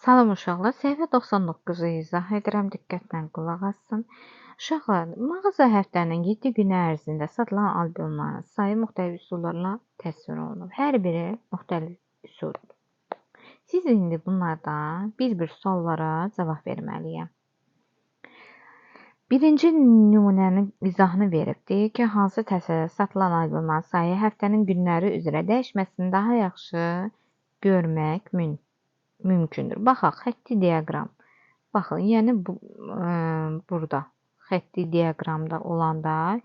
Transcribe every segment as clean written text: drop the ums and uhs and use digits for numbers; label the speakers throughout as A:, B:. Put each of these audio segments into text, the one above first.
A: Salam uşaqlar, səhifə 99-u izah edirəm, diqqətlə qulaq assın. Uşaqlar, mağaza həftənin 7 günü ərzində satılan albomların sayı müxtəlif üsullarla təsvir olunub. Hər biri müxtəlif üsuldur. Siz indi bunlardan bir-bir suallara cavab verməliyəm. Birinci nümunənin izahını veribdir ki, hansı təsvirdə satılan albomların sayı həftənin günləri üzrə dəyişməsini daha yaxşı görmək mümkündür. Baxaq, xətti diaqram. Baxın, yəni burada xətti diaqramda olanda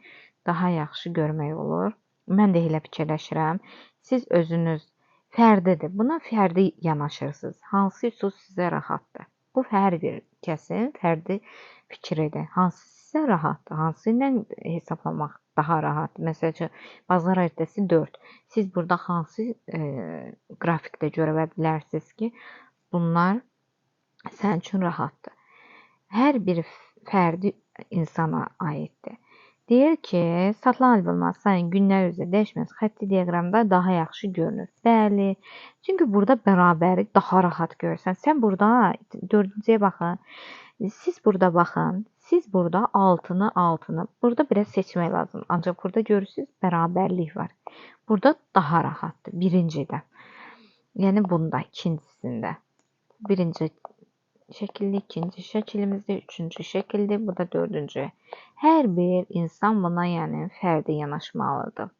A: daha yaxşı görmək olur. Mən də elə fikirləşirəm. Siz özünüz fərdidir. Buna fərdi yanaşırsınız. Hansı üsul sizə rahatdır? Bu hər bir kəsin fərdi fikridir. Hansı sizə rahatdır? Hansı ilə hesablamaq daha rahatdır? Məsəl üçün, bazar ertəsi 4. Siz burada hansı qrafikdə görə bilərsiniz ki, bunlar sənin üçün rahatdır. Hər bir fərdi insana aiddir. Deyir ki, satılan albomların sayının günlər üzrə dəyişməsi xətti diaqramda daha yaxşı görünür. Bəli, çünki burada bərabəri daha rahat görürsən. Sən burada dördüncüyə baxın. Siz burada baxın. Siz burada altını. Burada biraz seçmək lazım. Ancaq burada görürsünüz bərabərlik var. Burada daha rahatdır. Birincidə. Yəni bunda, ikincisində. Birinci şəkildə, ikinci şəkilimizdə, üçüncü şəkildə, bu da dördüncü. Hər bir insan buna yəni fərdi yanaşmalıdır.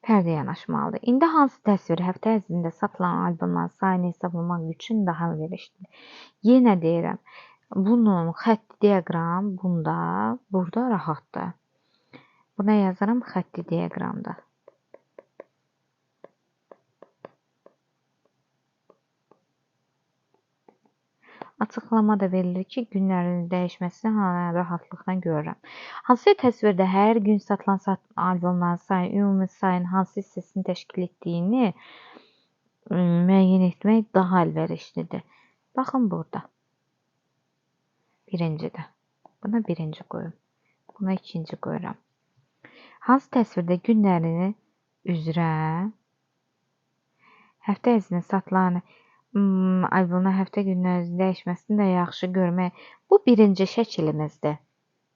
A: Fərdi yanaşmalıdır. İndi hansı təsvir həftə ərzində satılan albomların sayını hesablamaq üçün daha əlverişlidir? Yenə deyirəm, bunun xətti diaqram burada rahatdır. Buna yazaram xətti diaqramda. Açıqlamada verilir ki, günlərin dəyişməsini rahatlıqla görürəm. Hansı təsvirdə hər gün satılan albomların sayı ümumi sayının hansı hissəsini təşkil etdiyini müəyyən etmək daha əlverişlidir. Baxın burada. Birincidə. Buna birinci qoyum. Buna ikinci qoyuram. Hansı təsvirdə günlərini üzrə həftə ərzində satılan albomlar həftə günlərinin dəyişməsini də yaxşı görmək. Bu birinci şəkilimizdir.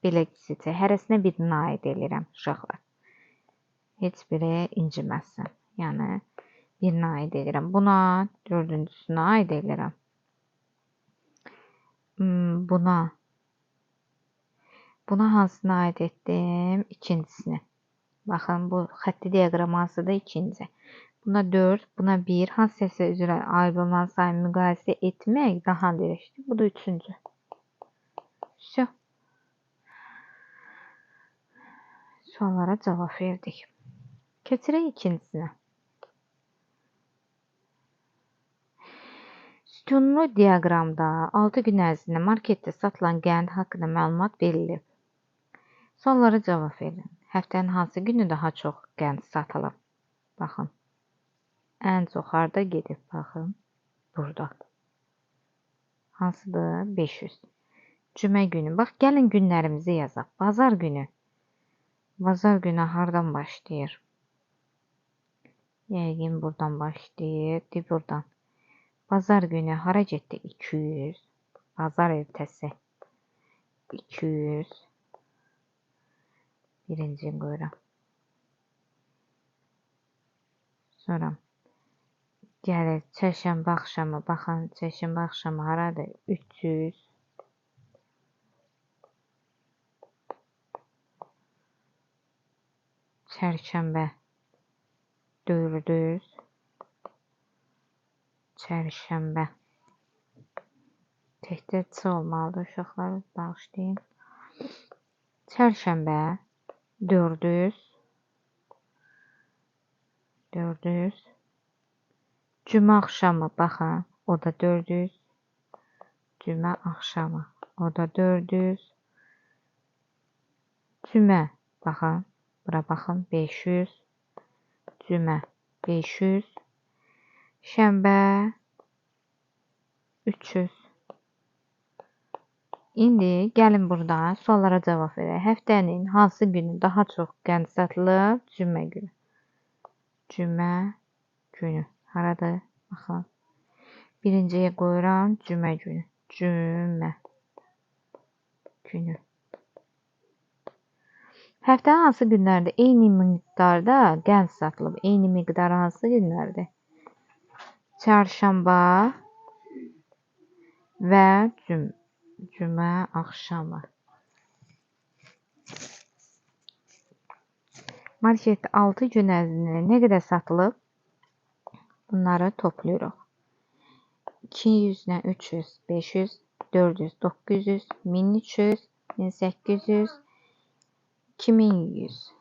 A: Belə seçək. Hərəsinə birini aid edirəm uşaqlar. Heç biri inciməsin. Yəni birinə aid edirəm. Buna dördüncüsünə aid edirəm. Buna hansına aid etdim? İkincisini. Baxın, bu xətti diaqram hansıdır? İkinci. Buna 4, buna 1. Hansı səslə üzrə albomların sayını müqayisə etmək daha əlverişlidir? Bu da üçüncü. Все. Suallara cavab verdik. Keçirək ikincisinə. Sütunlu diaqramda 6 gün ərzində marketdə satılan qənd haqqında məlumat verilib. Suallara cavab verin. Həftənin hansı günü daha çox qənd satılıb? Baxın. Ən çox harda gedib? Baxın. Burada. Hansıdır? 500. Cümə günü. Bax, gəlin günlərimizi yazaq. Bazar günü. Bazar günü hardan başlayır? Yəqin buradan başlayır. Buradan. Bazar günü hara getdi? 200. Bazar ertəsi. 200. Birinci qoyuram. Sonra gəlir çərşənbə axşamı. Baxın, çərşənbə axşamı haradır? 300. Çərşənbə 400. Çərşənbə. Təkcə çı olmalıdır uşaqlar. Bağışlayın. Çərşənbə 400. 400. Cümə axşamı baxın. O da 400. Cümə axşamı. O da 400. Cümə baxın. Bura baxın. 500. Cümə 500. Şənbə 300. İndi gəlin burada suallara cavab verək. Həftənin hansı günü daha çox qənd satılıb? Cümə günü. Cümə günü. Haradır? Baxın. Birinciyə qoyuram cümə günü. Cümə günü. Həftənin hansı günlərdə eyni miqdarda qənd satılıb? Eyni miqdar hansı günlərdir? Çarşamba və cümə axşamı. Marketdə 6 gün ərzində nə qədər satılıb? Bunları toplayırıq. 200 ilə 300, 500, 400, 900, 1300, 1800, 2100.